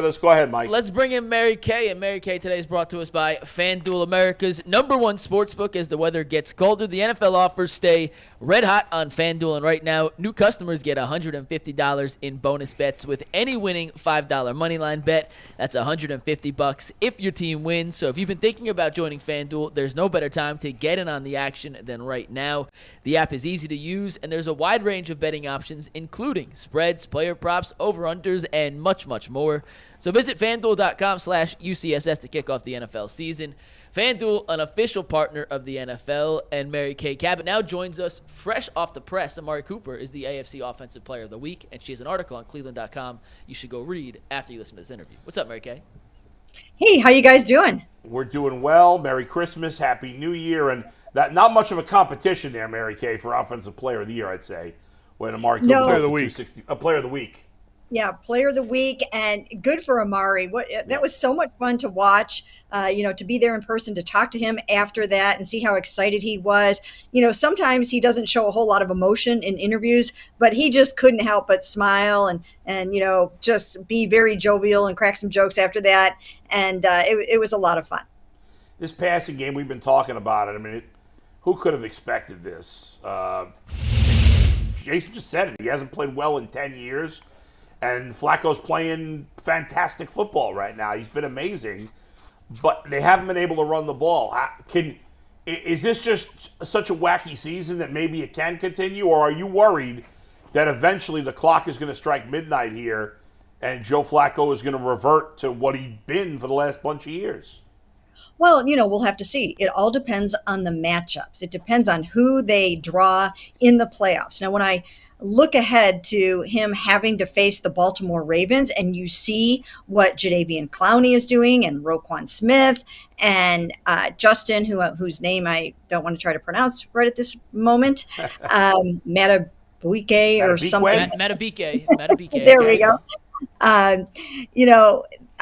Let's go ahead, Mike. Let's bring in Mary Kay, and Mary Kay today is brought to us by FanDuel, America's #1 sportsbook. As the weather gets colder, the NFL offers stay red hot on FanDuel, and right now, new customers get $150 in bonus bets with any winning $5 moneyline bet. That's $150 if your team wins. So if you've been thinking about joining FanDuel, there's no better time to get in on the action than right now. The app is easy to use, and there's a wide range of betting options, including spreads, player props, over-unders, and much, much more. So visit FanDuel.com/UCSS to kick off the NFL season. FanDuel, an official partner of the NFL, and Mary Kay Cabot now joins us fresh off the press. Amari Cooper is the AFC Offensive Player of the Week, and she has an article on Cleveland.com you should go read after you listen to this interview. What's up, Mary Kay? Hey, how you guys doing? We're doing well. Merry Christmas, Happy New Year, and that not much of a competition there, Mary Kay, for Offensive Player of the Year, I'd say. When Amari Cooper Player of the Week. Player of the Week. Yeah, Player of the Week, and good for Amari. That was so much fun to watch. To be there in person, to talk to him after that and see how excited he was. Sometimes he doesn't show a whole lot of emotion in interviews, but he just couldn't help but smile and just be very jovial and crack some jokes after that. And it was a lot of fun. This passing game, we've been talking about it. I mean, who could have expected this? Jason just said it. He hasn't played well in 10 years. And Flacco's playing fantastic football right now. He's been amazing, but they haven't been able to run the ball. Is this just such a wacky season that maybe it can continue, or are you worried that eventually the clock is going to strike midnight here and Joe Flacco is going to revert to what he'd been for the last bunch of years? Well, we'll have to see. It all depends on the matchups. It depends on who they draw in the playoffs. Now, when I look ahead to him having to face the Baltimore Ravens, and you see what Jadeveon Clowney is doing, and Roquan Smith, and Justin, whose name I don't want to try to pronounce right at this moment, Matabike or something. Matabike. There we go.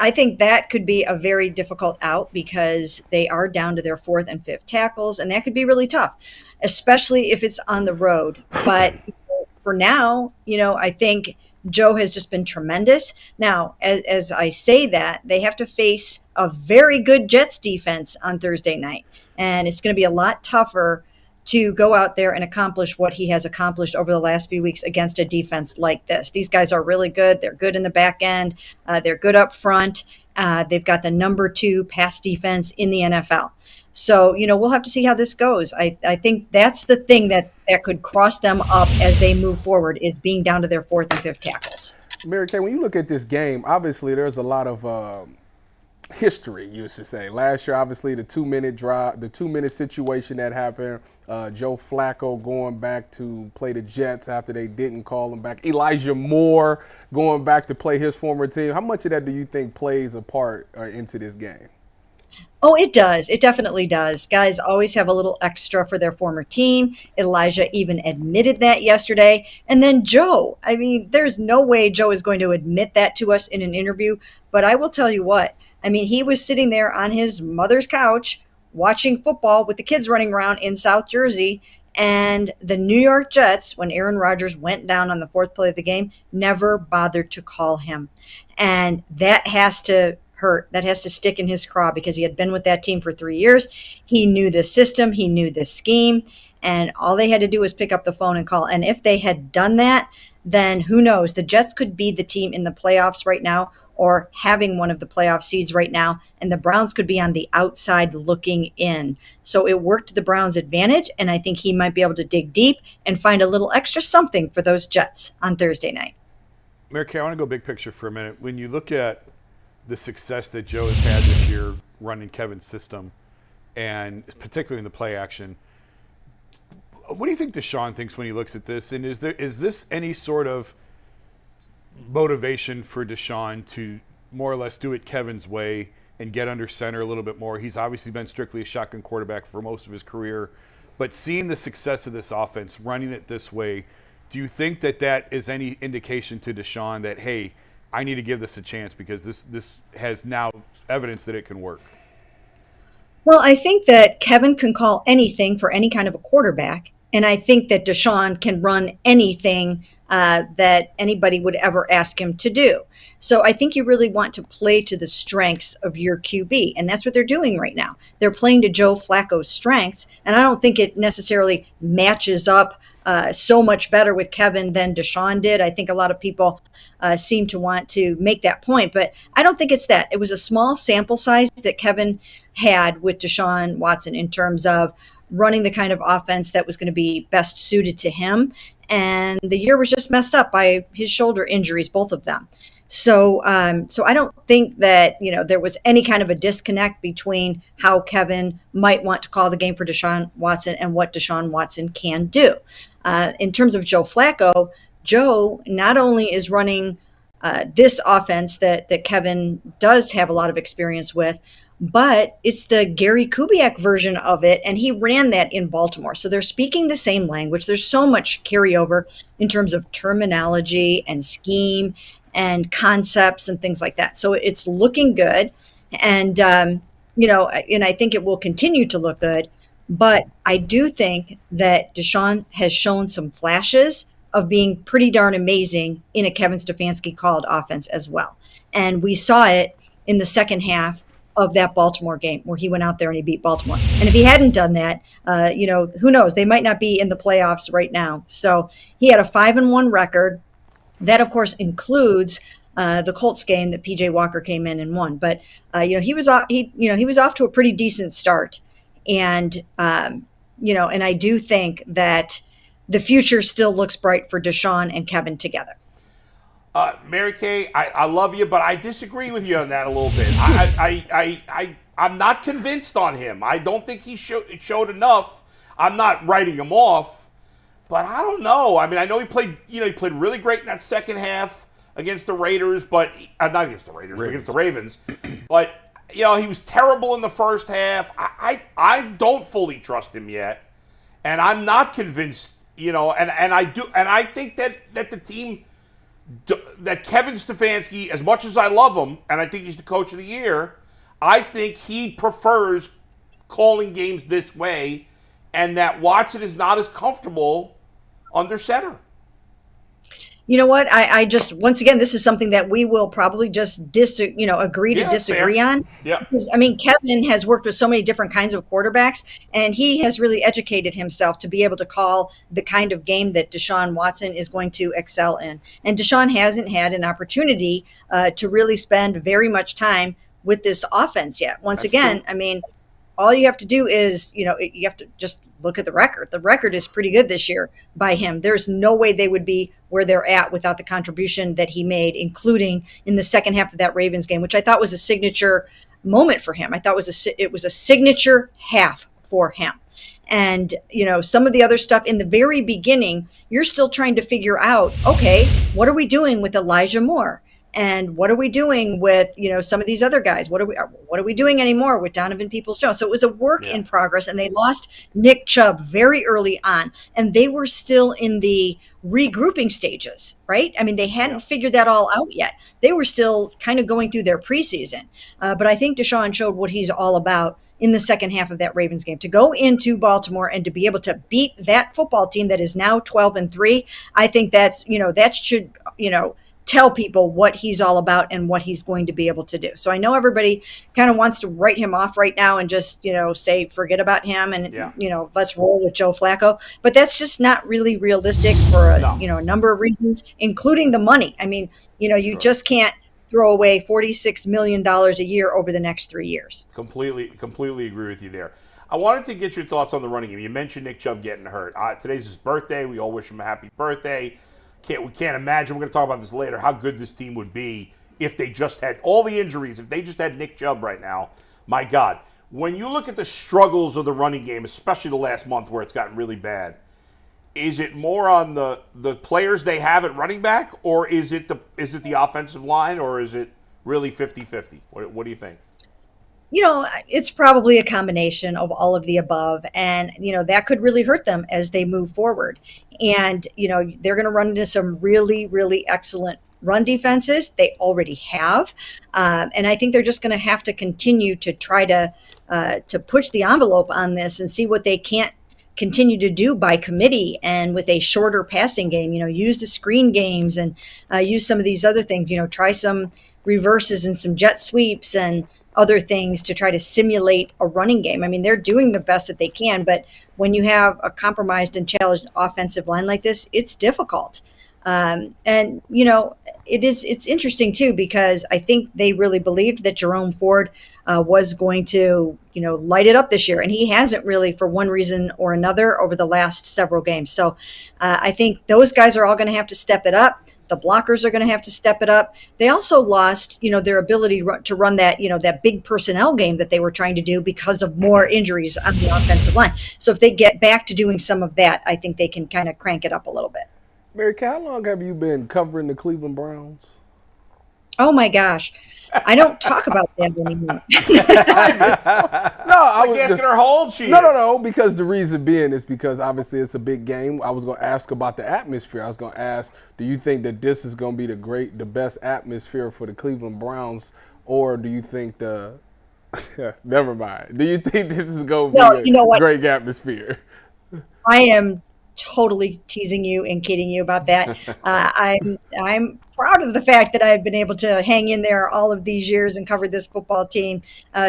I think that could be a very difficult out because they are down to their fourth and fifth tackles, and that could be really tough, especially if it's on the road. But for now, I think Joe has just been tremendous. Now, as I say that, they have to face a very good Jets defense on Thursday night, and it's going to be a lot tougher to go out there and accomplish what he has accomplished over the last few weeks against a defense like this. These guys are really good. They're good in the back end. They're good up front. They've got the number 2 pass defense in the NFL. So, we'll have to see how this goes. I think that's the thing that could cross them up as they move forward, is being down to their fourth and fifth tackles. Mary Kay, when you look at this game, obviously there's a lot of history, you should say. Last year, obviously, the 2-minute drive, the 2-minute situation that happened, Joe Flacco going back to play the Jets after they didn't call him back, Elijah Moore going back to play his former team. How much of that do you think plays a part into this game? Oh, it does. It definitely does. Guys always have a little extra for their former team. Elijah even admitted that yesterday. And then Joe, there's no way Joe is going to admit that to us in an interview. But I will tell you what, he was sitting there on his mother's couch watching football with the kids running around in South Jersey. And the New York Jets, when Aaron Rodgers went down on the fourth play of the game, never bothered to call him. And that has to hurt. That has to stick in his craw because he had been with that team for 3 years. He knew the system. He knew the scheme. And all they had to do was pick up the phone and call. And if they had done that, then who knows? The Jets could be the team in the playoffs right now, or having one of the playoff seeds right now, and the Browns could be on the outside looking in. So it worked to the Browns' advantage, and I think he might be able to dig deep and find a little extra something for those Jets on Thursday night. Mary Kay, I want to go big picture for a minute. When you look at the success that Joe has had this year running Kevin's system, and particularly in the play action, what do you think Deshaun thinks when he looks at this? And is this any sort of motivation for Deshaun to more or less do it Kevin's way and get under center a little bit more? He's obviously been strictly a shotgun quarterback for most of his career, but seeing the success of this offense, running it this way, do you think that is any indication to Deshaun that, hey, I need to give this a chance because this has now evidence that it can work? Well, I think that Kevin can call anything for any kind of a quarterback. And I think that Deshaun can run anything that anybody would ever ask him to do. So I think you really want to play to the strengths of your QB, and that's what they're doing right now. They're playing to Joe Flacco's strengths, and I don't think it necessarily matches up so much better with Kevin than Deshaun did. I think a lot of people seem to want to make that point, but I don't think it's that. It was a small sample size that Kevin had with Deshaun Watson in terms of running the kind of offense that was going to be best suited to him. And the year was just messed up by his shoulder injuries, both of them. So I don't think that, there was any kind of a disconnect between how Kevin might want to call the game for Deshaun Watson and what Deshaun Watson can do. In terms of Joe Flacco, Joe not only is running this offense that Kevin does have a lot of experience with, but it's the Gary Kubiak version of it, and he ran that in Baltimore. So they're speaking the same language. There's so much carryover in terms of terminology and scheme and concepts and things like that. So it's looking good, and and I think it will continue to look good. But I do think that Deshaun has shown some flashes of being pretty darn amazing in a Kevin Stefanski called offense as well, and we saw it in the second half of that Baltimore game where he went out there and he beat Baltimore. And if he hadn't done that, who knows? They might not be in the playoffs right now. So he had a 5-1 record. That, of course, includes the Colts game that PJ Walker came in and won. But he was off to a pretty decent start, and and I do think that the future still looks bright for Deshaun and Kevin together. Mary Kay, I love you, but I disagree with you on that a little bit. I'm not convinced on him. I don't think he showed enough. I'm not writing him off, but I don't know. I mean, I know he played really great in that second half against the Raiders, but not against the Raiders, but against the Ravens. But he was terrible in the first half. I don't fully trust him yet, and I'm not convinced. And I think that the team. That Kevin Stefanski, as much as I love him, and I think he's the coach of the year, I think he prefers calling games this way, and that Watson is not as comfortable under center. You know what? I just, once again, this is something that we will probably just agree to disagree fair. on. Yeah. Because, Kevin has worked with so many different kinds of quarterbacks, and he has really educated himself to be able to call the kind of game that Deshaun Watson is going to excel in. And Deshaun hasn't had an opportunity to really spend very much time with this offense yet. Once again, true. All you have to do is, you have to just look at the record. The record is pretty good this year by him. There's no way they would be where they're at without the contribution that he made, including in the second half of that Ravens game, which I thought was a signature moment for him. I thought it was a signature half for him. And, some of the other stuff in the very beginning, you're still trying to figure out, okay, what are we doing with Elijah Moore? And what are we doing with, some of these other guys? What are we doing anymore with Donovan Peoples-Jones? So it was a work in progress, and they lost Nick Chubb very early on, and they were still in the regrouping stages, right? They hadn't figured that all out yet. They were still kind of going through their preseason. But I think Deshaun showed what he's all about in the second half of that Ravens game. To go into Baltimore and to be able to beat that football team that is now 12-3, I think that should, tell people what he's all about and what he's going to be able to do. So I know everybody kind of wants to write him off right now and just, say, forget about him and, let's roll with Joe Flacco. But that's just not really realistic for a number of reasons, including the money. You just can't throw away $46 million a year over the next 3 years. Completely agree with you there. I wanted to get your thoughts on the running game. You mentioned Nick Chubb getting hurt. Today's his birthday. We all wish him a happy birthday. We can't imagine, we're going to talk about this later, how good this team would be if they just had all the injuries, if they just had Nick Chubb right now. My God. When you look at the struggles of the running game, especially the last month where it's gotten really bad, is it more on the players they have at running back, or is it the offensive line, or is it really 50-50? What do you think? It's probably a combination of all of the above, and that could really hurt them as they move forward. And they're going to run into some really, really excellent run defenses. They already have, and I think they're just going to have to continue to try to push the envelope on this and see what they can continue to do by committee and with a shorter passing game. Use the screen games and use some of these other things. Try some reverses and some jet sweeps and other things to try to simulate a running game. I mean, they're doing the best that they can, but when you have a compromised and challenged offensive line like this, it's difficult. It's interesting too, because I think they really believed that Jerome Ford was going to, light it up this year. And he hasn't really, for one reason or another, over the last several games. So I think those guys are all going to have to step it up. The blockers are going to have to step it up. They also lost, their ability to run that, that big personnel game that they were trying to do because of more injuries on the offensive line. So if they get back to doing some of that, I think they can kind of crank it up a little bit. Mary Kay, how long have you been covering the Cleveland Browns? Oh my gosh. I don't talk about that anymore. No, I was asking her how old she is. No, because the reason being is because obviously it's a big game. I was going to ask about the atmosphere. I was going to ask, do you think that this is going to be the best atmosphere for the Cleveland Browns, or do you think never mind. Do you think this is going to be a great atmosphere? I am totally teasing you and kidding you about that. I'm proud of the fact that I've been able to hang in there all of these years and cover this football team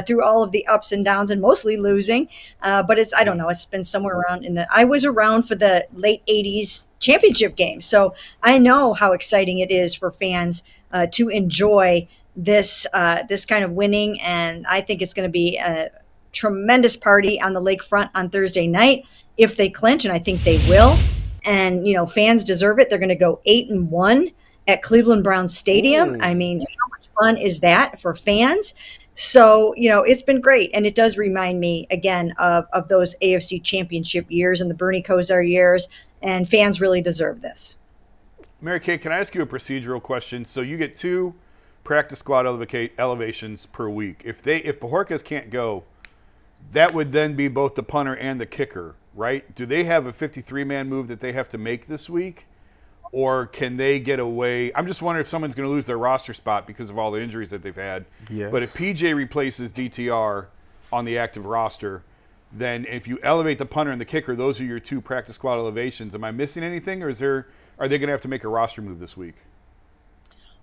through all of the ups and downs and mostly losing. But I don't know, it's been somewhere around I was around for the late 80s championship game. So I know how exciting it is for fans to enjoy this kind of winning. And I think it's going to be a tremendous party on the lakefront on Thursday night if they clinch, and I think they will. And fans deserve it. They're going to go 8-1 at Cleveland Browns Stadium. I mean, how much fun is that for fans? So it's been great, and it does remind me again of those AFC Championship years and the Bernie Kosar years, and fans really deserve this. Mary Kay, can I ask you a procedural question? So you get 2 practice squad elevations per week. If Bajorquez can't go, that would then be both the punter and the kicker, right? Do they have a 53-man move that they have to make this week? Or can they get away? I'm just wondering if someone's going to lose their roster spot because of all the injuries that they've had. Yes. But if PJ replaces DTR on the active roster, then if you elevate the punter and the kicker, those are your 2 practice squad elevations. Am I missing anything, or are they going to have to make a roster move this week?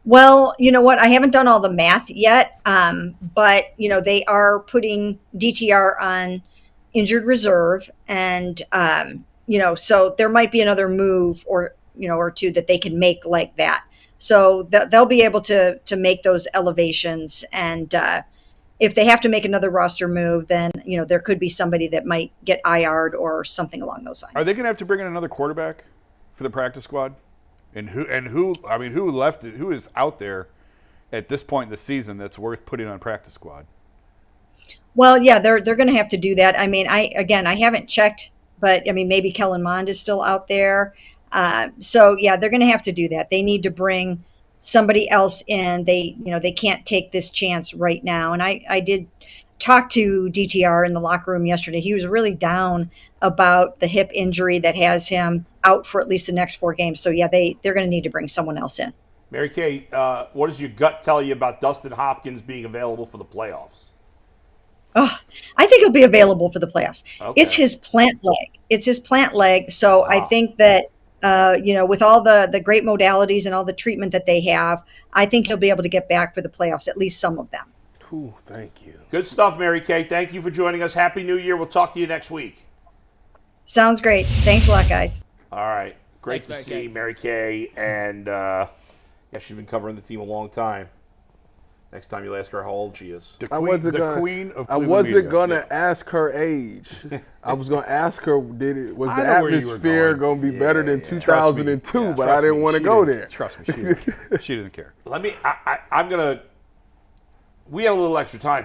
Well, you know what? I haven't done all the math yet, but they are putting DTR on injured reserve, and so there might be another move or 2 that they can make like that. So they'll be able to make those elevations, and if they have to make another roster move, then there could be somebody that might get IR'd or something along those lines. Are they going to have to bring in another quarterback for the practice squad? And who is out there at this point in the season that's worth putting on practice squad? Well, yeah, they're going to have to do that. I mean, I haven't checked, but I mean, maybe Kellen Mond is still out there. So yeah, they're going to have to do that. They need to bring somebody else in. They can't take this chance right now. And I did talk to DTR in the locker room yesterday. He was really down about the hip injury that has him out for at least the next 4 games. So yeah, they're going to need to bring someone else in. Mary Kay, what does your gut tell you about Dustin Hopkins being available for the playoffs? Oh, I think he'll be available for the playoffs. Okay. It's his plant leg. So I think that, with all the great modalities and all the treatment that they have, I think he'll be able to get back for the playoffs, at least some of them. Ooh, thank you. Good stuff, Mary Kay. Thank you for joining us. Happy New Year. We'll talk to you next week. Sounds great. Thanks a lot, guys. All right. Great Thanks, to Mary see Kay. Mary Kay. And, she's been covering the team a long time. Next time you'll ask her how old she is. Queen of Cleveland I wasn't going to media. ask her age. I was going to ask her, was the I know where you were atmosphere going. going to be better than Trust me. 2002? Yeah, but trust I didn't me. want to She go didn't- there. Trust me, she doesn't care. We have a little extra time here.